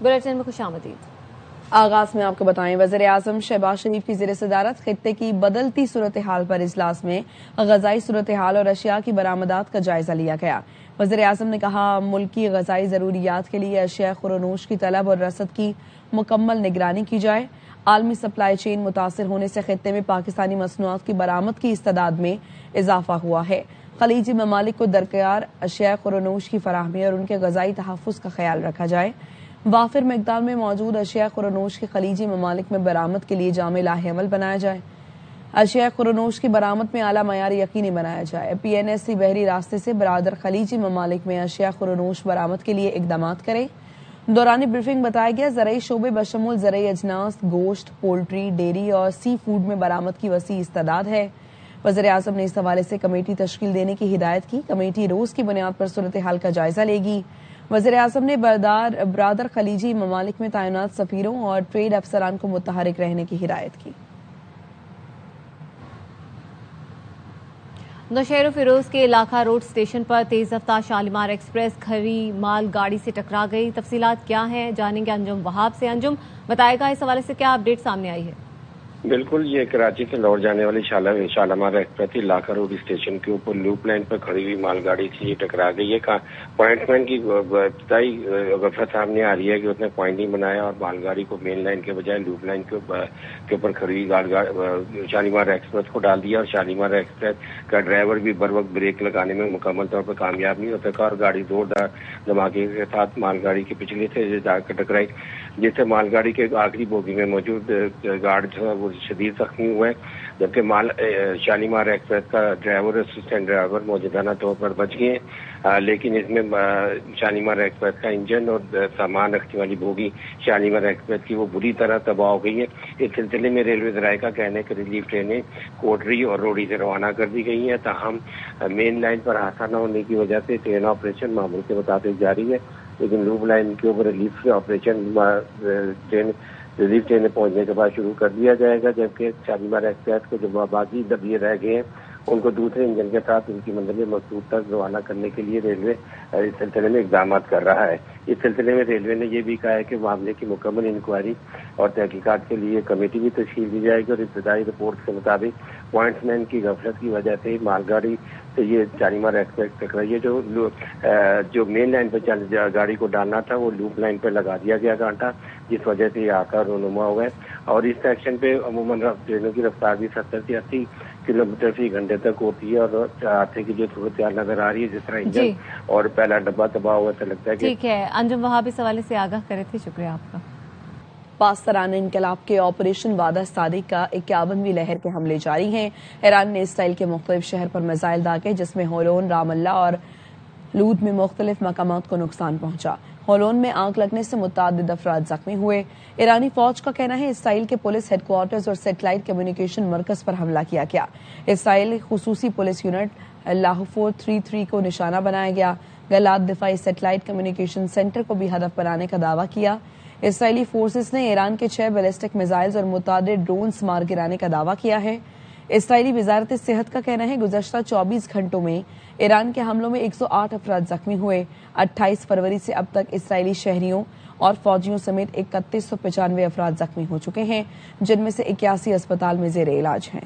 Bulletin میں خوش آمدید۔ آغاز میں آپ کو بتائیں، وزیر اعظم شہباز شریف کی زیر صدارت خطے کی بدلتی صورتحال پر اجلاس میں غذائی صورتحال اور اشیاء کی برآمدات کا جائزہ لیا گیا۔ وزیر اعظم نے کہا، ملکی غذائی ضروریات کے لیے اشیاء خورنوش کی طلب اور رسد کی مکمل نگرانی کی جائے۔ عالمی سپلائی چین متاثر ہونے سے خطے میں پاکستانی مصنوعات کی برآمد کی استعداد میں اضافہ ہوا ہے۔ خلیجی ممالک کو درکار اشیاء خورنوش کی فراہمی اور ان کے غذائی تحفظ کا خیال رکھا جائے۔ وافر مقدار میں موجود اشیاء خورنوش کی خلیجی ممالک میں برآمد کے لیے جامع لاہ عمل بنایا جائے۔ اشیاء خورنوش کی برآمد میں اعلیٰ معیار یقینی بنایا جائے۔ PNSC بحری راستے سے برادر خلیجی ممالک میں اشیاء خورنوش برآمد کے لیے اقدامات کرے۔ دوران بریفنگ بتایا گیا، زرعی شعبے بشمول زرعی اجناس، گوشت، پولٹری، ڈیری اور سی فوڈ میں برآمد کی وسیع استعداد ہے۔ وزیر اعظم نے اس حوالے سے کمیٹی تشکیل دینے کی ہدایت کی۔ کمیٹی روز کی بنیاد پر صورتحال کا جائزہ لے گی۔ وزیر اعظم نے برادر خلیجی ممالک میں تعینات سفیروں اور ٹریڈ افسران کو متحرک رہنے کی ہدایت کی۔ نوشہر و فیروز کے علاقہ روڈ اسٹیشن پر تیز رفتار شالیمار ایکسپریس کھری مال گاڑی سے ٹکرا گئی۔ تفصیلات کیا ہیں جانیں گے انجم وہاب سے۔ انجم، بتائے گا اس حوالے سے کیا اپڈیٹ سامنے آئی ہے؟ بالکل، یہ کراچی سے لاہور جانے والی شالیمار ایکسپریس علاقہ روڈ اسٹیشن کے اوپر لوپ لائن پر کھڑی ہوئی مال گاڑی سے یہ ٹکرا گئی ہے۔ پوائنٹ مین کی ابتدائی غفلت سامنے آ رہی ہے کہ اس نے پوائنٹ نہیں بنایا اور مال گاڑی کو مین لائن کے بجائے لوپ لائن کے اوپر کھڑی ہوئی شالیمار ایکسپریس کو ڈال دیا، اور شالیمار ایکسپریس کا ڈرائیور بھی بر وقت بریک لگانے میں مکمل طور پر کامیاب نہیں ہو سکا اور گاڑی زوردار دھماکے کے ساتھ مال گاڑی کے پچھلے سے جا کر ٹکرائی، جس سے مال گاڑی کے آخری بوگی میں موجود گارڈ جو ہے وہ شدید زخمی ہوئے، جبکہ شالیمار ایکسپریس کا ڈرائیور اسسٹنٹ ڈرائیور موجودانہ طور پر بچ گئے، لیکن اس میں شالیمار ایکسپریس کا انجن اور سامان رکھنے والی بوگی شالیمار ایکسپریس کی وہ بری طرح تباہ ہو گئی ہے۔ اس سلسلے میں ریلوے ذرائع کا کہنا ہے کہ ریلیف ٹرینیں کوٹری اور روڑی سے روانہ کر دی گئی ہیں، تاہم مین لائن پر حادثہ نہ ہونے کی وجہ سے ٹرین آپریشن معمول کے مطابق جاری ہے، لیکن لوپ لائن کے اوپر ریلیف آپریشن ریلیف ٹرینیں پہنچنے کے بعد شروع کر دیا جائے گا، جبکہ شالیمار ایکسپریس کو جو باقی ڈبے رہ گئے ہیں ان کو دوسرے انجن کے ساتھ ان کی منزل مقصود تک روانہ کرنے کے لیے ریلوے اس سلسلے میں اقدامات کر رہا ہے۔ اس سلسلے میں ریلوے نے یہ بھی کہا ہے کہ معاملے کی مکمل انکوائری اور تحقیقات کے لیے کمیٹی بھی تشکیل دی جائے گی، اور ابتدائی رپورٹ کے مطابق پوائنٹس مین کی غفلت کی وجہ سے مال گاڑی سے یہ شالیمار ایکسپریس ٹکرائی ہے۔ جو مین لائن پہ گاڑی کو ڈالنا تھا وہ لوپ لائن پہ لگا دیا گیا کانٹا، جس وجہ سے یہ آکار رونما ہوا ہے، اور اس سیکشن پہ عموماً ٹرینوں کی رفتار بھی 70 سے 80 کلومیٹر فی گھنٹے تک ہوتی ہے، اور حادثے کی جو صورتحال نظر آ رہی ہے، جس طرح انجن اور پہلا ڈبہ تباہ ہوا، ایسا لگتا ہے کہ ٹھیک ہے۔ انجم وہاب اس حوالے سے آگاہ کرے تھے، شکریہ آپ کا۔ پاسداران انقلاب کے آپریشن وعدہ صادق کا 51ویں لہر کے حملے جاری ہیں۔ ایران نے اسرائیل کے مختلف شہر پر میزائل داغے، جس میں ہولون، رام اللہ اور لود میں مختلف مقامات کو نقصان پہنچا۔ ہولون میں آگ لگنے سے متعدد افراد زخمی ہوئے۔ ایرانی فوج کا کہنا ہے اسرائیل کے پولیس ہیڈ کوارٹرز اور سیٹلائٹ کمیونیکیشن مرکز پر حملہ کیا گیا۔ اسرائیل خصوصی پولیس یونٹ لاہفور 33 کو نشانہ بنایا گیا۔ غلات دفاعی سیٹلائٹ کمیونیکیشن سینٹر کو بھی ہدف بنانے کا دعویٰ کیا۔ اسرائیلی فورسز نے ایران کے 6 بیلسٹک میزائلز اور متعدد ڈرونز مار گرانے کا دعویٰ کیا ہے۔ اسرائیلی وزارت صحت کا کہنا ہے گزشتہ 24 گھنٹوں میں ایران کے حملوں میں 108 افراد زخمی ہوئے۔ 28 فروری سے اب تک اسرائیلی شہریوں اور فوجیوں سمیت 3195 افراد زخمی ہو چکے ہیں، جن میں سے 81 اسپتال میں زیر علاج ہیں۔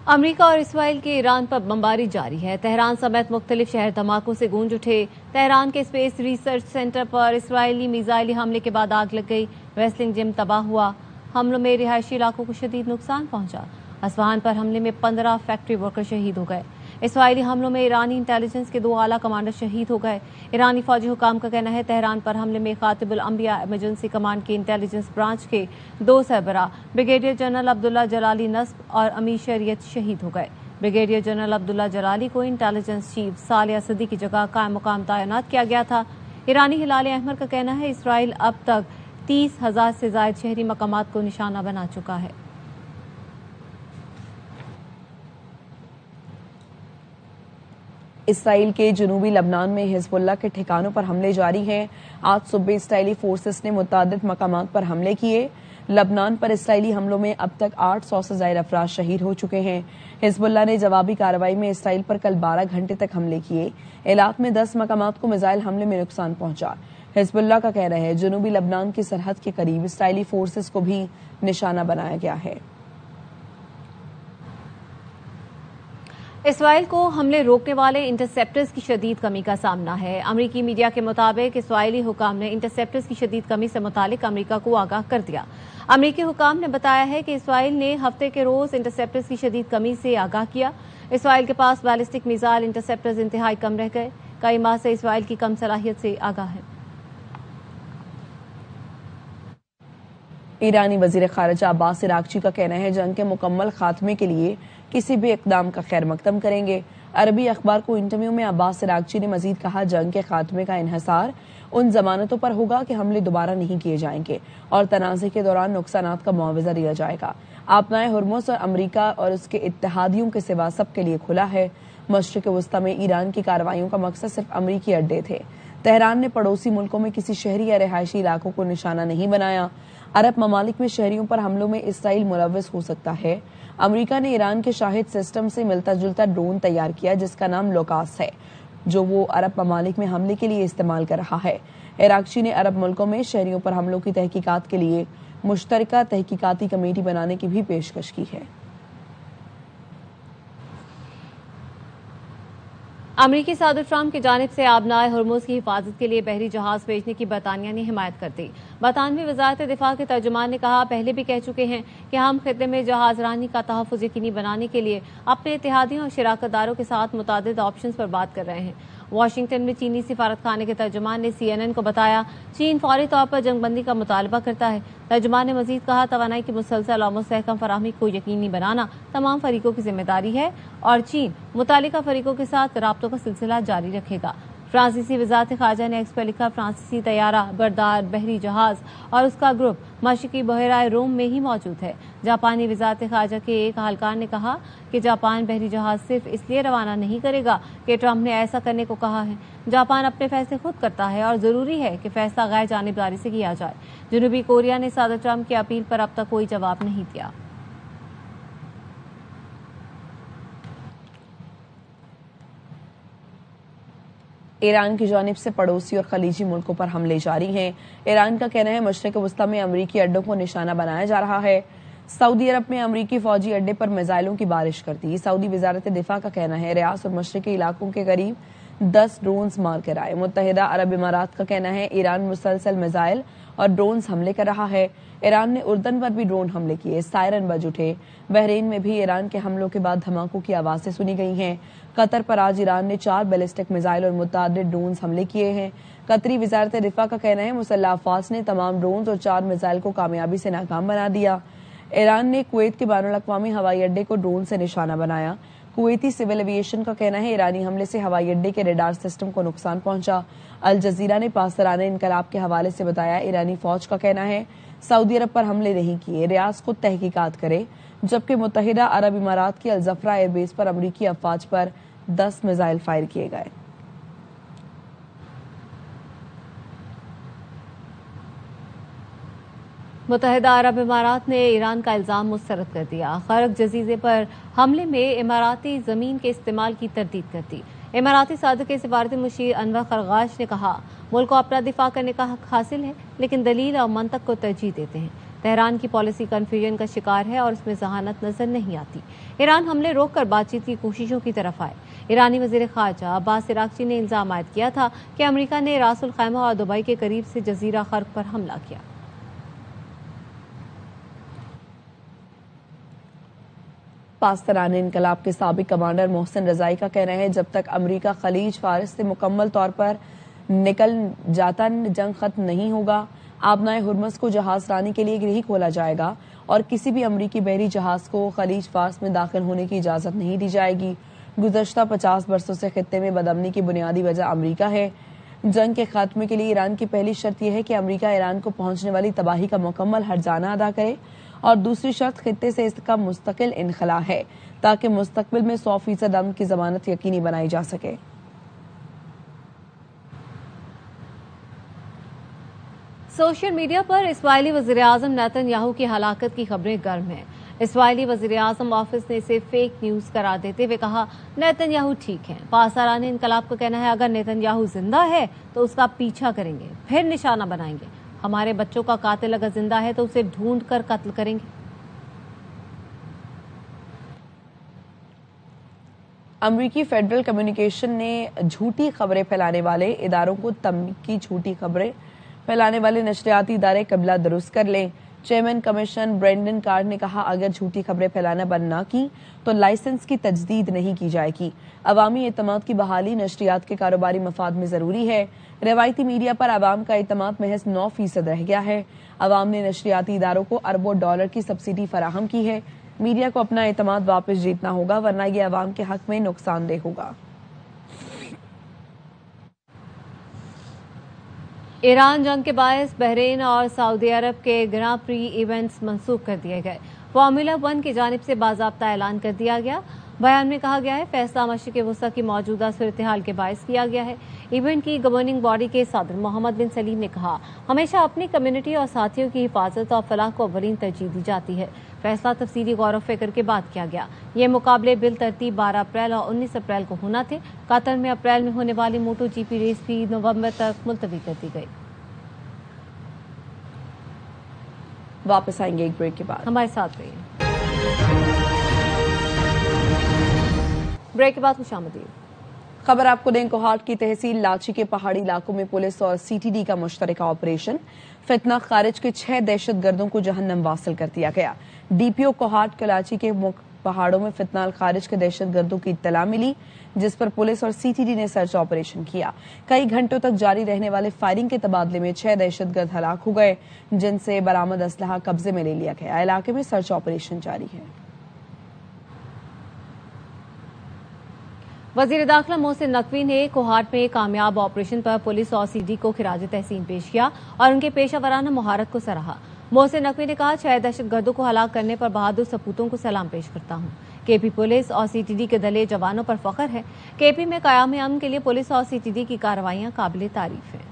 امریکہ اور اسرائیل کی ایران پر بمباری جاری ہے۔ تہران سمیت مختلف شہر دھماکوں سے گونج اٹھے۔ تہران کے اسپیس ریسرچ سینٹر پر اسرائیلی میزائلی حملے کے بعد آگ لگ گئی۔ ریسلنگ جم تباہ ہوا۔ حملوں میں رہائشی علاقوں کو شدید نقصان پہنچا۔ اصفہان پر حملے میں 15 فیکٹری ورکر شہید ہو گئے۔ اسرائیلی حملوں میں ایرانی انٹیلیجنس کے 2 اعلیٰ کمانڈر شہید ہو گئے۔ ایرانی فوجی حکام کا کہنا ہے تہران پر حملے میں خاتم الانبیاء ایمرجنسی کمانڈ کے انٹیلیجنس برانچ کے 2 سربراہ بریگیڈیئر جنرل عبداللہ جلالی نصب اور امیر شریعت شہید ہو گئے۔ بریگیڈیئر جنرل عبداللہ جلالی کو انٹیلیجنس چیف صالح اسدی کی جگہ قائم مقام تعینات کیا گیا تھا۔ ایرانی ہلال احمر کا کہنا ہے اسرائیل اب تک 30,000 سے زائد شہری مقامات کو نشانہ بنا چکا ہے۔ اسرائیل کے جنوبی لبنان میں حزب اللہ کے ٹھکانوں پر حملے جاری ہیں۔ آج صبح اسرائیلی فورسز نے متعدد مقامات پر حملے کیے۔ لبنان پر اسرائیلی حملوں میں اب تک 800 سے زائد افراد شہید ہو چکے ہیں۔ حزب اللہ نے جوابی کارروائی میں اسرائیل پر کل 12 گھنٹے تک حملے کیے۔ عراق میں 10 مقامات کو میزائل حملے میں نقصان پہنچا۔ حزب اللہ کا کہنا ہے جنوبی لبنان کی سرحد کے قریب اسرائیلی فورسز کو بھی نشانہ بنایا گیا ہے۔ اسرائیل کو حملے روکنے والے انٹرسیپٹرز کی شدید کمی کا سامنا ہے۔ امریکی میڈیا کے مطابق اسرائیلی حکام نے انٹرسیپٹرز کی شدید کمی سے متعلق امریکہ کو آگاہ کر دیا۔ امریکی حکام نے بتایا ہے کہ اسرائیل نے ہفتے کے روز انٹرسیپٹرز کی شدید کمی سے آگاہ کیا۔ اسرائیل کے پاس بیلسٹک میزائل انٹرسیپٹرز انتہائی کم رہ گئے۔ کئی ماہ سے اسرائیل کی کم صلاحیت سے آگاہ ہے۔ ایرانی وزیر خارجہ عباس عراقچی کا کہنا ہے جنگ کے مکمل خاتمے کے لیے کسی بھی اقدام کا خیر مقدم کریں گے۔ عربی اخبار کو انٹرویو میں عباس عراقچی نے مزید کہا جنگ کے خاتمے کا انحصار ان ضمانتوں پر ہوگا کہ حملے دوبارہ نہیں کیے جائیں گے اور تنازع کے دوران نقصانات کا معاوضہ دیا جائے گا۔ آبنائے ہرمز اور امریکہ اور اس کے اتحادیوں کے سوا سب کے لیے کھلا ہے۔ مشرق وسطی میں ایران کی کارروائیوں کا مقصد صرف امریکی اڈے تھے۔ تہران نے پڑوسی ملکوں میں کسی شہری یا رہائشی علاقوں کو نشانہ نہیں بنایا۔ عرب ممالک میں شہریوں پر حملوں میں اسرائیل ملوث ہو سکتا ہے۔ امریکہ نے ایران کے شاہد سسٹم سے ملتا جلتا ڈرون تیار کیا جس کا نام لوکاس ہے، جو وہ عرب ممالک میں حملے کے لیے استعمال کر رہا ہے۔ عراقچی نے عرب ملکوں میں شہریوں پر حملوں کی تحقیقات کے لیے مشترکہ تحقیقاتی کمیٹی بنانے کی بھی پیشکش کی ہے۔ امریکی صدر ٹرمپ کی جانب سے آبنائے ہرمز کی حفاظت کے لیے بحری جہاز بھیجنے کی برطانیہ نے حمایت کر دی۔ برطانوی وزارت دفاع کے ترجمان نے کہا پہلے بھی کہہ چکے ہیں کہ ہم خطے میں جہاز رانی کا تحفظ یقینی بنانے کے لیے اپنے اتحادیوں اور شراکت داروں کے ساتھ متعدد آپشنز پر بات کر رہے ہیں۔ واشنگٹن میں چینی سفارت خانے کے ترجمان نے CNN کو بتایا چین فوری طور پر جنگ بندی کا مطالبہ کرتا ہے۔ ترجمان نے مزید کہا توانائی کی مسلسل اور مستحکم فراہمی کو یقینی بنانا تمام فریقوں کی ذمہ داری ہے اور چین متعلقہ فریقوں کے ساتھ رابطوں کا سلسلہ جاری رکھے گا۔ فرانسیسی وزارت خارجہ نے ایکس پر لکھا فرانسیسی طیارہ بردار بحری جہاز اور اس کا گروپ مشرقی بحیرہ روم میں ہی موجود ہے۔ جاپانی وزارت خارجہ کے ایک اہلکار نے کہا کہ جاپان بحری جہاز صرف اس لیے روانہ نہیں کرے گا کہ ٹرمپ نے ایسا کرنے کو کہا ہے۔ جاپان اپنے فیصلے خود کرتا ہے اور ضروری ہے کہ فیصلہ غیر جانبداری سے کیا جائے۔ جنوبی کوریا نے صدر ٹرمپ کی اپیل پر اب تک کوئی جواب نہیں دیا۔ ایران کی جانب سے پڑوسی اور خلیجی ملکوں پر حملے جاری ہیں۔ ایران کا کہنا ہے مشرق وسطی میں امریکی اڈوں کو نشانہ بنایا جا رہا ہے۔ سعودی عرب میں امریکی فوجی اڈے پر میزائلوں کی بارش کر دی۔ سعودی وزارت دفاع کا کہنا ہے ریاض اور مشرقی علاقوں کے قریب 10 ڈرونز مار کر آئے۔ متحدہ عرب امارات کا کہنا ہے ایران مسلسل میزائل اور ڈرونز حملے کر رہا ہے۔ ایران نے اردن پر بھی ڈرون حملے کیے، سائرن بج اٹھے۔ بحرین میں بھی ایران کے حملوں کے بعد دھماکوں کی آوازیں سنی گئی ہیں۔ قطر پر آج ایران نے 4 بیلسٹک میزائل اور متعدد ڈرونز حملے کیے ہیں۔ قطری وزارت دفاع کا کہنا ہے مسلح افواج نے تمام ڈرونز اور 4 میزائل کو کامیابی سے ناکام بنا دیا۔ ایران نے کویت کے بین الاقوامی ہوائی اڈے کو ڈرون سے نشانہ بنایا۔ کویتی سول ایویشن کا کہنا ہے ایرانی حملے سے ہوائی اڈے کے ریڈار سسٹم کو نقصان پہنچا۔ الجزیرہ نے پاسدارانہ انقلاب کے حوالے سے بتایا ایرانی فوج کا کہنا ہے سعودی عرب پر حملے نہیں کیے، ریاض خود تحقیقات کرے، جبکہ متحدہ عرب امارات کی الزفرا ایئر بیس پر امریکی افواج پر 10 میزائل فائر کیے گئے۔ متحدہ عرب امارات نے ایران کا الزام مسترد کر دیا۔ خرق جزیرے پر حملے میں اماراتی زمین کے استعمال کی تردید کر دی۔ اماراتی سابق سفارتی مشیر انور خرغاش نے کہا ملک کو اپنا دفاع کرنے کا حق حاصل ہے لیکن دلیل اور منطق کو ترجیح دیتے ہیں۔ تہران کی پالیسی کنفیوژن کا شکار ہے اور اس میں ذہانت نظر نہیں آتی۔ ایران حملے روک کر بات چیت کی کوششوں کی طرف آئے۔ ایرانی وزیر خارجہ عباس عراقچی نے الزام عائد کیا تھا کہ امریکہ نے راس الخیمہ اور دبئی کے قریب سے جزیرہ خرق پر حملہ کیا۔ پاسدارانہ انقلاب کے سابق کمانڈر محسن رضائی کا کہنا ہے جب تک امریکہ خلیج فارس سے مکمل طور پر نکل جاتا جنگ ختم نہیں ہوگا۔ آبنائے ہرمز کو جہاز رانی کے لیے نہیں کھولا جائے گا اور کسی بھی امریکی بحری جہاز کو خلیج فارس میں داخل ہونے کی اجازت نہیں دی جائے گی۔ گزشتہ 50 برسوں سے خطے میں بدامنی کی بنیادی وجہ امریکہ ہے۔ جنگ کے خاتمے کے لیے ایران کی پہلی شرط یہ ہے کہ امریکہ ایران کو پہنچنے والی تباہی کا مکمل ہرجانہ ادا کرے اور دوسری شرط خطے سے اس کا مستقل انخلا ہے تاکہ مستقبل میں 100% امن کی ضمانت یقینی بنائی جا سکے۔ सोशल मीडिया पर इस्राइली वज़ीर-ए-आज़म नेतन्याहू की हलाकत की खबरें गर्म हैं। इस्राइली वज़ीर-ए-आज़म ऑफिस ने इसे फेक न्यूज़ करार देते हुए कहा, नेतन्याहू ठीक हैं। पासदारान इनकलाब का कहना है, अगर नेतन्याहू जिंदा है तो उसका पीछा करेंगे, फिर निशाना बनाएंगे। हमारे बच्चों का कातिल अगर जिंदा है तो उसे ढूंढ कर कत्ल करेंगे। अमरीकी फेडरल कम्युनिकेशन ने झूठी खबरें फैलाने वाले इदारों को धमकी झूठी खबरें फैलाने वाले नशरियाती इदारे कबला दुरुस्त कर लें। चेयरमैन कमीशन ब्रेंडन कार्ड ने कहा, अगर झूठी खबरें फैलाना बंद न की तो लाइसेंस की तजदीद नहीं की जाएगी। अवामी एतमाद की बहाली नशरियात के कारोबारी मफाद में जरूरी है। रवायती मीडिया पर अवाम का एतमाद महज 9% रह गया है। अवाम ने नशरियाती इदारों को अरबों डॉलर की सब्सिडी फराहम की है। मीडिया को अपना एतमाद वापस जीतना होगा, वरना ये अवाम के हक में नुकसानदेह होगा। ईरान जंग के बायस बहरीन और सऊदी अरब के ग्रां प्री इवेंट्स मंसूख कर दिए गए। फार्मूला 1 की जानिब से बाज़ाब्ता ऐलान कर दिया गया। बयान में कहा गया है, फैसला मशरिक़ वसत की मौजूदा सूरत-ए-हाल के बायस किया गया है। इवेंट की गवर्निंग बॉडी के सदर मोहम्मद बिन सलीम ने कहा, हमेशा अपनी कम्युनिटी और साथियों की हिफाजत और फलाह को अव्वलीन तरजीह दी जाती है। फैसला तफसीली गौर व फिक्र के बाद किया गया। ये मुकाबले बिल तरतीब 12 अप्रैल और 19 अप्रैल को होना थे। कतर में अप्रैल में होने वाली मोटो जीपी रेस भी नवंबर तक मुलतवी कर दी गई। वापस आएंगे एक ब्रेक के बाद, हमारे साथ रहिए। ब्रेक के बाद खुशामदीद। खबर आपको दें, कोहाट की तहसील लाची के पहाड़ी इलाकों में पुलिस और सीटीडी का मुश्तरका ऑपरेशन। फितना खारिज के 6 दहशतगर्दों को जहन्नम वासिल कर दिया गया। डीपीओ कोहाट कराची के पहाड़ों में फितना खारिज के दहशतगर्दों की इत्तला मिली, जिस पर पुलिस और सीटीडी ने सर्च ऑपरेशन किया। कई घंटों तक जारी रहने वाले फायरिंग के तबादले में 6 दहशतगर्द हलाक हो गए, जिनसे बरामद असलहा कब्जे में ले लिया गया। इलाके में सर्च ऑपरेशन जारी है। वजीर दाखिला मोहसिन नकवी ने कोहाट में कामयाब ऑपरेशन पर पुलिस और सीडी को खिराज तहसीन पेश किया और उनके पेशा वराना महारत को सराहा। मोहसिन नकवी ने कहा, 6 दहशतगर्दों को हलाक करने पर बहादुर सपूतों को सलाम पेश करता हूं। केपी पुलिस और सीटीडी के दले जवानों पर फख्र है। केपी में कायम अमन के लिए पुलिस और सीटीडी की कार्रवाइयां काबिल तारीफ हैं।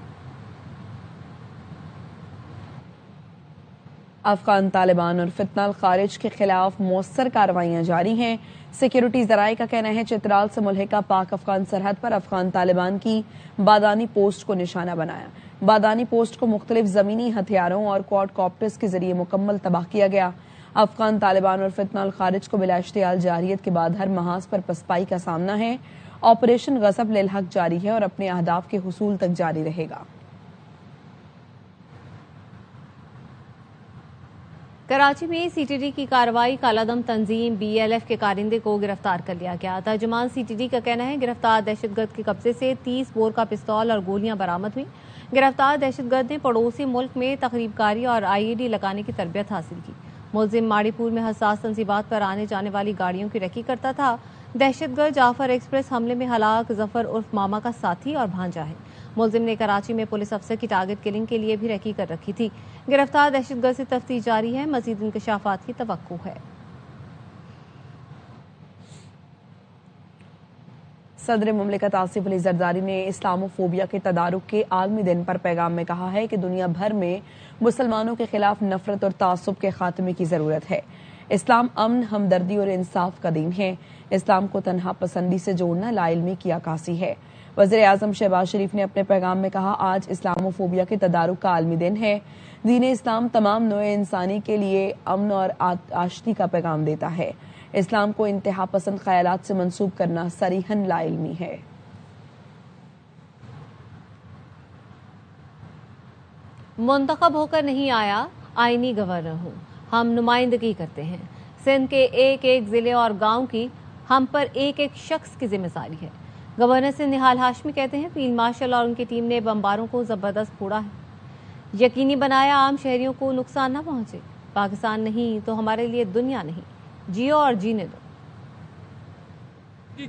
अफगान तालिबान और फितना खारिज के खिलाफ मौसर कार्रवाइयां जारी हैं। सिक्योरिटी जराये का कहना है, चित्राल से मुल्हिका पाक अफगान सरहद पर अफगान तालिबान की बादानी पोस्ट को निशाना बनाया। बादानी पोस्ट को मुख्तलिफ जमीनी हथियारों और क्वाड कॉप्टर्स के जरिए मुकम्मल तबाह किया गया। अफगान तालिबान और फितना खारिज को बिला इश्तियाल जारियत के बाद हर महाज पर पसपाई का सामना है। ऑपरेशन गजब लिल हक जारी है और अपने अहदाफ के हुसूल तक जारी रहेगा। कराची में सीटीडी की कार्रवाई कालादम तंजीम बीएलएफ के कारिंदे को गिरफ्तार कर लिया गया। तर्जुमान सीटीडी का कहना है, गिरफ्तार दहशतगर्द के कब्जे से 30 बोर का पिस्तौल और गोलियां बरामद हुई। गिरफ्तार दहशतगर्द ने पड़ोसी मुल्क में तकरीबकारी और आईईडी लगाने की तरबियत हासिल की। मुलजिम माड़ीपुर में हसास तंजीबात पर आने जाने वाली गाड़ियों की रखी करता था। दहशतगर्द जाफर एक्सप्रेस हमले में हलाक जफर उर्फ मामा का साथी और भांजा है। मुलजिम ने कराची में पुलिस अफसर की टारगेट किलिंग के लिए भी रखी कर रखी थी। गिरफ्तार दहशतगर्द से तफ्तीश जारी है। मजीद इंकशाफात की तवक्को है। सदर मुमलिकत आसिफ अली जरदारी ने इस्लामोफोबिया के तदारुक के आलमी दिन पर पैगाम में कहा है कि दुनिया भर में मुसलमानों के खिलाफ नफरत और तासुब के खात्मे की जरूरत है। इस्लाम अमन, हमदर्दी और इंसाफ का दीन है। इस्लाम को तन्हा पसंदी से जोड़ना लाइल्मी की अक्कासी है। वज़ीर आज़म शहबाज शरीफ ने अपने पैगाम में कहा, आज इस्लामोफोबिया के तदारुक का आलमी दिन है। दीन इस्लाम तमाम नौए इंसानी के लिए अमन और आशती का पैगाम देता है। इस्लाम को इंतहा पसंद ख्यालात से मंसूब करना सरीहन लाइल्मी है। मुंतखब होकर नहीं आया, आईनी गवर्नर हूँ। हम नुमाइंदगी करते हैं। सिंध के एक एक जिले और गांव की हम पर एक एक शख्स की जिम्मेदारी है। गवर्नर सिंध निहाल हाशमी कहते हैं, फील्ड मार्शल और उनकी टीम ने बमबारों को जबरदस्त फोड़ा है। यकीनी बनाया आम शहरियों को नुकसान न पहुंचे। पाकिस्तान नहीं तो हमारे लिए दुनिया नहीं। जियो और जीने दो।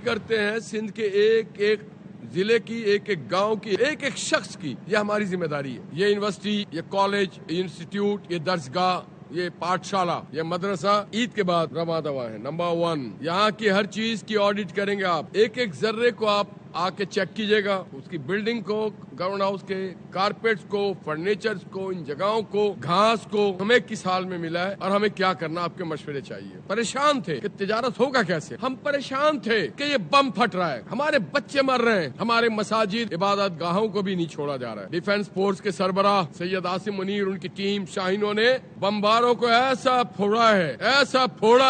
करते हैं सिंध के एक एक जिले की, एक एक गांव की, एक एक शख्स की, ये हमारी जिम्मेदारी है। ये यूनिवर्सिटी, ये कॉलेज, इंस्टीट्यूट, ये दर्सगाह, ये पाठशाला, ये मदरसा ईद के बाद रवा दवा है। नंबर 1, यहाँ की हर चीज की ऑडिट करेंगे आप। एक एक जर्रे को आप आके चेक कीजिएगा उसकी बिल्डिंग को, गवर्नमेंट हाउस के कारपेट्स को, फर्नीचर्स को, इन जगहों को, घास को हमें किस हाल में मिला है और हमें क्या करना, आपके मशवरे चाहिए। परेशान थे कि तिजारत होगा कैसे, हम परेशान थे कि ये बम फट रहा है, हमारे बच्चे मर रहे हैं, हमारे मसाजिद इबादत गाहों को भी नहीं छोड़ा जा रहा है। डिफेंस फोर्स के सरबराह सैयद आसिम मुनीर, उनकी टीम शाहीनों ने बमबारों को ऐसा फोड़ा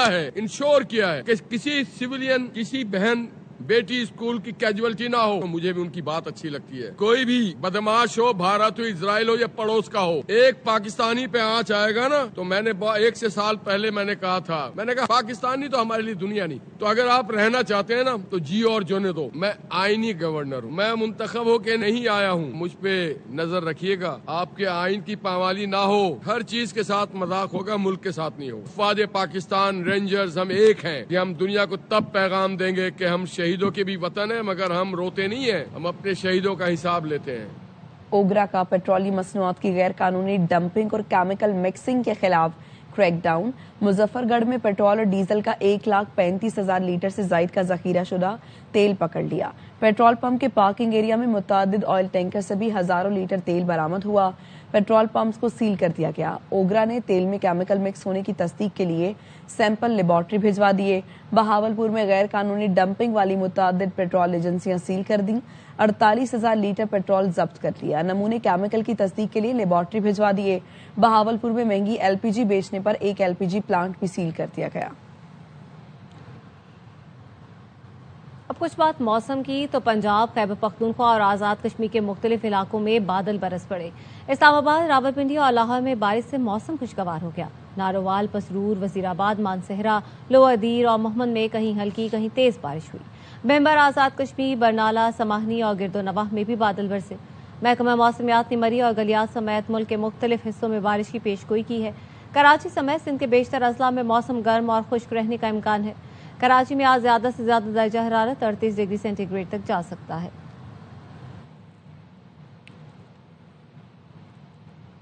है, इंश्योर किया है कि किसी सिविलियन, किसी बहन बेटी स्कूल की कैजुअलिटी ना हो। मुझे भी उनकी बात अच्छी लगती है। कोई भी बदमाश हो, भारत हो, इजराइल हो या पड़ोस का हो, एक पाकिस्तानी पे आंच आएगा ना, तो मैंने 1 साल पहले मैंने कहा पाकिस्तानी तो हमारे लिए दुनिया नहीं। तो अगर आप रहना चाहते हैं ना तो जी और जोने दो। मैं आईनी गवर्नर हूँ, मैं मुंतखब होके नहीं आया हूँ। मुझ पे नजर रखिएगा, आपके आइन की पामाली ना हो। हर चीज के साथ मजाक होगा, मुल्क के साथ नहीं हो। फादे पाकिस्तान रेंजर्स हम एक हैं कि हम दुनिया को तब पैगाम देंगे कि हम शहीदों के भी वतन है, मगर हम रोते नहीं है, हम अपने शहीदों का हिसाब लेते हैं। ओगरा का पेट्रोलियम मसनूआत की गैर कानूनी डंपिंग और केमिकल मिक्सिंग के खिलाफ क्रैकडाउन। मुजफ्फरगढ़ में पेट्रोल और डीजल का 1,35,000 लीटर से जायद का जखीरा शुदा तेल पकड़ लिया। पेट्रोल पंप के पार्किंग एरिया में मुतअद्दिद ऑयल टैंकर से भी हजारों लीटर तेल बरामद हुआ। पेट्रोल पंप्स को सील कर दिया गया। ओगरा ने तेल में केमिकल मिक्स होने की तस्दीक के लिए सैंपल लेबोरेटरी भिजवा दिए। बहावलपुर में गैर कानूनी डंपिंग वाली मुतअद्दिद पेट्रोल एजेंसियां सील कर दी। 48,000 लीटर पेट्रोल जब्त कर लिया। नमूने केमिकल की तस्दीक के लिए लेबोरेटरी भिजवा दिए। बहावलपुर में महंगी एलपीजी बेचने पर एक एलपीजी प्लांट भी सील कर दिया गया। अब कुछ बात मौसम की, तो पंजाब, खैबर पख्तूनख्वा और आजाद कश्मीर के मुख्तलिफ इलाकों में बादल बरस पड़े। इस्लामाबाद, रावलपिंडी और लाहौर में बारिश से मौसम खुशगवार हो गया। नारोवाल, पसरूर, वजीराबाद, मानसहरा, लोअर दीर और मोहम्मद में कहीं हल्की कहीं तेज बारिश हुई। बेंबर, आजाद कश्मीर, बरनाला, समाहनी और गिरदोनवाह में भी बादल बरसे। महकमा मौसमियात ने मरी और गलियात समेत मुल्क के मुख्तलिफ हिस्सों में बारिश की पेशगोई की है। कराची समेत सिंध के बेशतर अजला में मौसम गर्म और खुश्क रहने का इम्कान है। कराची में आज ज्यादा से ज्यादा दर्जा हरारत 38 डिग्री सेंटीग्रेड तक जा सकता है।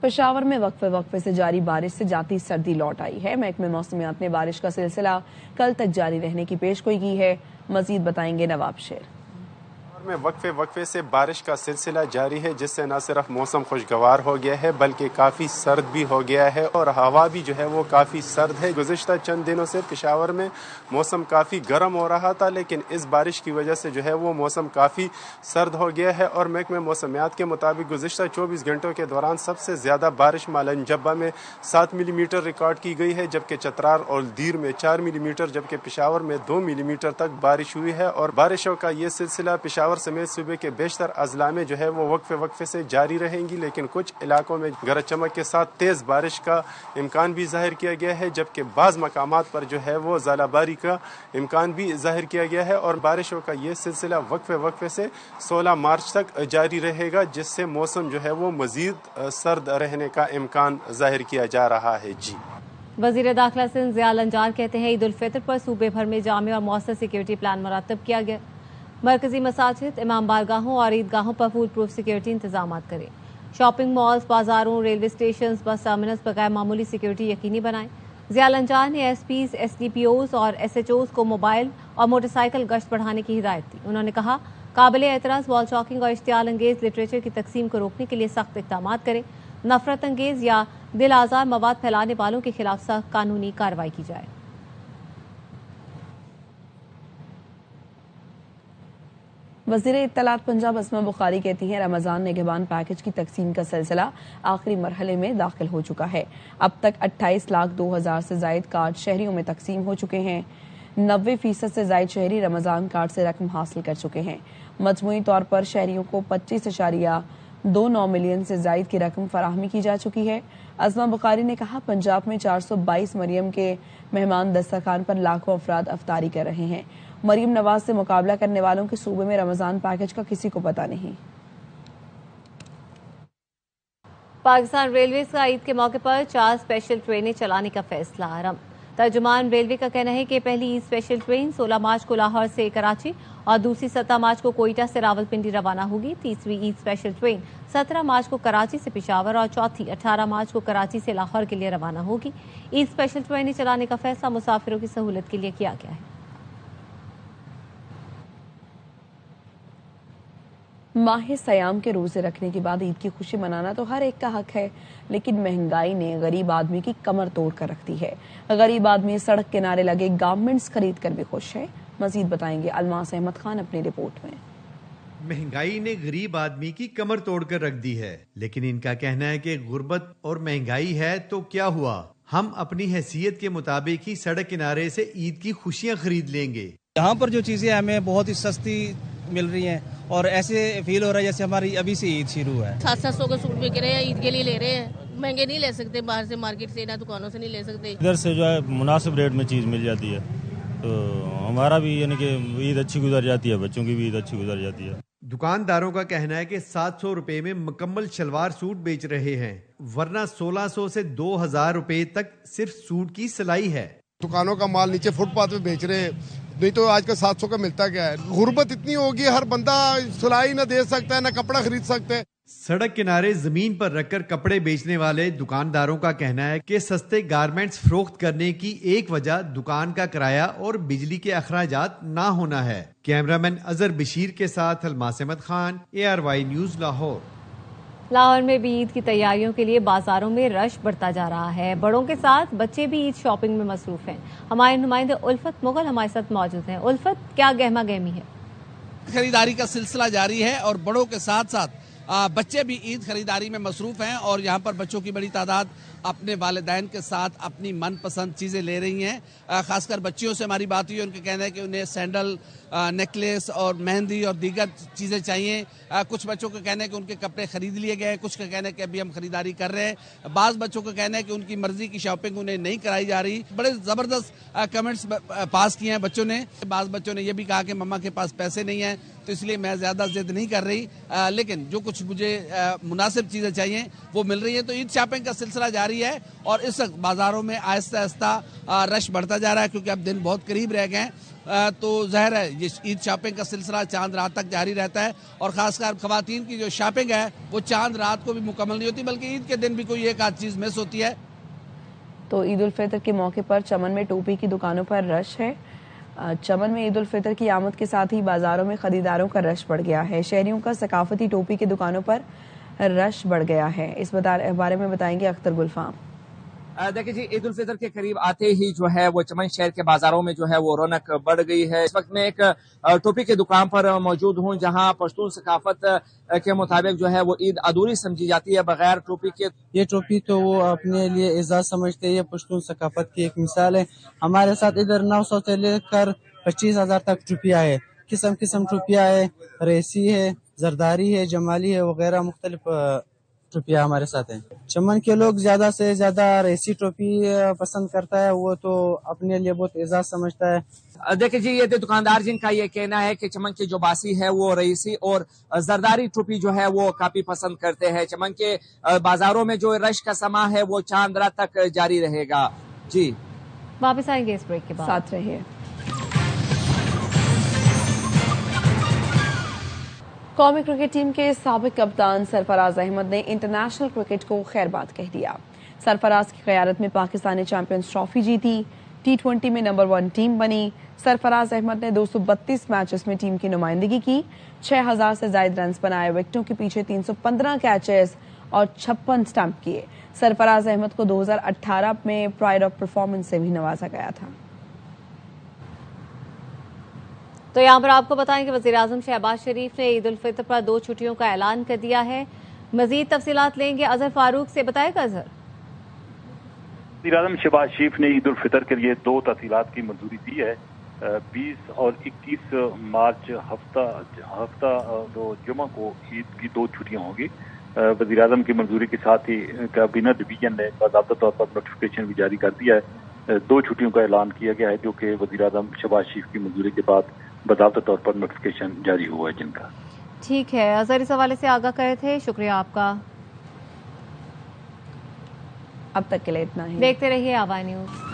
पेशावर में वक्फे वक्फे से जारी बारिश से जाती सर्दी लौट आई है। महकमे मौसमियात ने बारिश का सिलसिला कल तक जारी रहने की पेशगोई की है। मजीद बताएंगे नवाब शेर। में वक्फे वक्फे से बारिश का सिलसिला जारी है, जिससे न सिर्फ मौसम खुशगवार हो गया है बल्कि काफ़ी सर्द भी हो गया है और हवा भी जो है वो काफ़ी सर्द है। गुज़िश्ता चंद दिनों से पेशावर में मौसम काफ़ी गर्म हो रहा था, लेकिन इस बारिश की वजह से जो है वो मौसम काफ़ी सर्द हो गया है। और महकमे मौसमियात के मुताबिक गुज़िश्ता 24 घंटों के दौरान सबसे ज़्यादा बारिश मालंजब्बा में 7 मिलीमीटर रिकॉर्ड की गई है, जबकि चतरार और दीर में 4 मिलीमीटर, जबकि पेशावर में 2 मिलीमीटर तक बारिश हुई है। और बारिशों का ये सिलसिला पेशावर समेत सूबे के बेशतर अजला में जो है वो वक्फे वक्फे से जारी रहेंगी, लेकिन कुछ इलाकों में गरज चमक के साथ तेज बारिश का इम्कान भी जाहिर किया गया है, जबकि बाज़ मकामात पर जो है वो ज़ालाबारी का इम्कान भी जाहिर किया गया है। और बारिशों का ये सिलसिला वक्फे वक्फे से 16 मार्च तक जारी रहेगा, जिससे मौसम जो है वो मजीद सर्द रहने का इम्कान जाहिर किया जा रहा है। जी, वजीर दाखिला सिंध ज़िया लंजार कहते हैं ईद उल फितर पर सूबे भर में जामे और मौसर सिक्योरिटी प्लान मुरतब किया गया। मरकजी मसाजिद, इमाम बारगाहों और ईदगाहों पर फूल प्रूफ सिक्योरिटी इंतजाम करें। शॉपिंग मॉल्स, बाजारों, रेलवे स्टेशन, बस टर्मिनस बगैर मामूली सिक्योरिटी यकीनी बनाएं। ज़िया लंजार ने एसपीज, एसडीपीओज और एसएचओज को मोबाइल और मोटरसाइकिल गश्त बढ़ाने की हिदायत दी। उन्होंने कहा काबिल एतराज़ वॉल चॉकिंग और इश्तियाल अंगेज लिटरेचर की तकसीम को रोकने के लिए सख्त इक़दाम करें। नफरत अंगेज या दिल आज़ार मवाद फैलाने वालों के खिलाफ सख्त कानूनी कार्रवाई की जाए। वज़ीर इत्तलात पंजाब अस्मा बुखारी कहती हैं रमज़ान निगहबान पैकेज की तकसीम का सिलसिला आखिरी मरहले में दाखिल हो चुका है। अब तक 28,02,000 से जायद कार्ड शहरियों में तकसीम हो चुके हैं। 90% से जायद शहरी रमज़ान कार्ड से रकम हासिल कर चुके हैं। मजमूई तौर पर शहरियों को 25.29 मिलियन से जायद की रकम फराहमी की जा चुकी है। अस्मा बुखारी ने कहा पंजाब में 422 मरियम के मेहमान दस्तरखान पर लाखों अफराद अफ्तारी कर रहे हैं। मरियम नवाज से मुकाबला करने वालों के सूबे में रमजान पैकेज का किसी को पता नहीं। पाकिस्तान रेलवे का ईद के मौके पर 4 स्पेशल ट्रेनें चलाने का फैसला आरंभ। तर्जुमान रेलवे का कहना है कि पहली ईद स्पेशल ट्रेन 16 मार्च को लाहौर से कराची और दूसरी 17 मार्च को कोयटा से रावलपिंडी रवाना होगी। तीसरी ईद स्पेशल ट्रेन 17 मार्च को कराची से पेशावर और चौथी 18 मार्च को कराची से लाहौर के लिए रवाना होगी। ईद स्पेशल ट्रेनें चलाने का फैसला मुसाफिरों की सहूलत के लिए किया गया है। माह सयाम के रोजे रखने के बाद ईद की खुशी मनाना तो हर एक का हक है, लेकिन महंगाई ने गरीब आदमी की कमर तोड़ कर रख दी है। गरीब आदमी सड़क किनारे लगे गारमेंट्स खरीद कर भी खुश है। मजीद बताएंगे अलमास अहमद खान अपनी रिपोर्ट में। महंगाई ने गरीब आदमी की कमर तोड़ कर रख दी है, लेकिन इनका कहना है कि गुर्बत और महंगाई है तो क्या हुआ, हम अपनी हैसियत के मुताबिक ही सड़क किनारे से ईद की खुशियां खरीद लेंगे। यहाँ पर जो चीजें हमें बहुत ही सस्ती मिल रही हैं और ऐसे फील हो रहा है जैसे हमारी अभी से ईद शुरू है। 700 के सूट बिक रहे हैं, ईद के लिए ले रहे हैं। महंगे नहीं ले सकते, बाहर से मार्केट से ना दुकानों से नहीं ले सकते। इधर से जो है मुनासिब रेट में चीज मिल जाती है, तो हमारा भी यानी कि ईद अच्छी गुजर जाती है, बच्चों की भी ईद अच्छी गुजर जाती है। दुकानदारों का कहना है कि 700 रुपए में मुकम्मल शलवार सूट बेच रहे हैं, वरना 1600 से 2000 रुपए तक सिर्फ सूट की सिलाई है। दुकानों का माल नीचे फुटपाथ पे बेच रहे हैं, नहीं तो आजकल 700 का मिलता क्या है। गुर्बत इतनी होगी, हर बंदा सिलाई न दे सकता है, न कपड़ा खरीद सकते है। सड़क किनारे जमीन पर रखकर कपड़े बेचने वाले दुकानदारों का कहना है कि सस्ते गारमेंट्स फरोख्त करने की एक वजह दुकान का किराया और बिजली के अखराजात ना होना है। कैमरामैन अजहर बशीर के साथ अलमास अहमद खान, ARY न्यूज लाहौर। लाहौर में भी ईद की तैयारियों के लिए बाजारों में रश बढ़ता जा रहा है। बड़ों के साथ बच्चे भी ईद शॉपिंग में मसरूफ हैं। हमारे नुमाइंदे उल्फत मुगल हमारे साथ मौजूद हैं। उल्फत, क्या गहमा गहमी है? खरीदारी का सिलसिला जारी है और बड़ों के साथ साथ बच्चे भी ईद खरीदारी में मसरूफ हैं और यहाँ पर बच्चों की बड़ी तादाद अपने वालिदैन के साथ अपनी मनपसंद चीज़ें ले रही हैं। खासकर बच्चियों से हमारी बात हुई, उनका कहना है कि उन्हें सैंडल, नेकलेस और मेहंदी और दीगर चीज़ें चाहिए। कुछ बच्चों का कहना है कि उनके कपड़े खरीद लिए गए, कुछ का कहना है कि अभी हम खरीदारी कर रहे हैं। बाज़ बच्चों का कहना है कि उनकी मर्जी की शॉपिंग उन्हें नहीं कराई जा रही। बड़े ज़बरदस्त कमेंट्स पास किए हैं बच्चों ने। बाज़ बच्चों ने यह भी कहा कि मम्मा के पास पैसे नहीं हैं, तो इसलिए मैं ज़्यादा जिद नहीं कर रही, लेकिन जो कुछ मुझे मुनासिब चीज़ें चाहिए वो मिल रही हैं। तो ईद शॉपिंग का सिलसिला जारी है और इस वक्त बाज़ारों में आहिस्ता आहिस्ता रश बढ़ता जा रहा है, क्योंकि अब दिन बहुत करीब रह गए हैं। तो ज़ाहिर है ये ईद शॉपिंग का सिलसिला चांद रात तक जारी रहता है और ख़ासकर ख़वातीन की जो शॉपिंग है वो चांद रात को भी मुकम्मल नहीं होती, बल्कि ईद के दिन भी कोई एक आध चीज़ मिस होती है। तो ईद उल फितर के मौके पर चमन में टोपी की दुकानों पर रश है। चमन में ईद उल फितर की आमद के साथ ही बाजारों में खरीदारों का रश बढ़ गया है। शहरियों का सकाफती टोपी की दुकानों पर रश बढ़ गया है। इस बारे में बताएंगे अख्तर गुलफाम। देखिए जी, ईद उल फितर के करीब आते ही जो है वो चमन शहर के बाजारों में जो है वो रौनक बढ़ गई है। इस वक्त मैं एक टोपी की दुकान पर मौजूद हूँ, जहाँ पश्तून सकाफत के मुताबिक जो है वो ईद अधूरी समझी जाती है बगैर टोपी के। ये टोपी तो वो अपने लिए एजाज समझते हैं, ये पश्तून सकाफत की एक मिसाल है। हमारे साथ इधर 900 से लेकर 25,000 तक टोपियाँ है, किस्म किस्म टोपियाँ है, रेसी है, जरदारी है, जमाली है, वगैरह मुख्तलिफ टोपियाँ हमारे साथ हैं। चमन के लोग ज्यादा से ज्यादा रेसी टोपी पसंद करता है, वो तो अपने लिए बहुत एजाज समझता है। देखिए जी, ये दुकानदार जिनका ये कहना है कि चमन की जो बासी है वो रईसी और जरदारी टोपी जो है वो काफी पसंद करते हैं। चमन के बाजारों में जो रश का समा है वो चांद रात तक जारी रहेगा। जी, वापस आएंगे इस ब्रेक के बाद, साथ रहिए। कौमी क्रिकेट टीम के साबिक कप्तान सरफराज अहमद ने इंटरनेशनल क्रिकेट को खैरबाद कह दिया। सरफराज की क़यादत में पाकिस्तान ने चैंपियंस ट्रॉफी जीती, T20 में नंबर 1 टीम बनी। सरफराज अहमद ने 232 मैचेस में टीम की नुमाइंदगी की, 6000 से ज्यादा रन बनाए, विकेटों के पीछे 315 कैचेस और 56 स्टंप किए। सरफराज अहमद को 2018 में प्राइड ऑफ परफॉर्मेंस से भी नवाजा गया था। तो यहाँ पर आपको बताएं कि वज़ीर-ए-आज़म शहबाज शरीफ ने ईद उल फितर पर 2 छुट्टियों का ऐलान कर दिया है। मजीद तफसीलात लेंगे अजहर फारूक से। बताएगा अजहर। वज़ीर-ए-आज़म शहबाज शरीफ ने ईद उल फितर के लिए 2 तफसीलात की मंजूरी दी है। 20 और 21 मार्च हफ्ता जो जुमा को ईद की 2 छुट्टियां होंगी। वज़ीर-ए-आज़म की मंजूरी के साथ ही कैबिनेट डिवीजन ने बाकायदा तौर पर नोटिफिकेशन भी जारी कर दिया है। 2 छुट्टियों का ऐलान किया गया है, जो कि वज़ीर-ए-आज़म शहबाज शरीफ की मंजूरी के बाद बाकायदा तौर पर नोटिफिकेशन जारी हुआ है जिनका। ठीक है, अजहर इस हवाले से आगाह करे थे, शुक्रिया आपका। अब तक के लिए इतना ही। देखते रहिए AWA न्यूज़।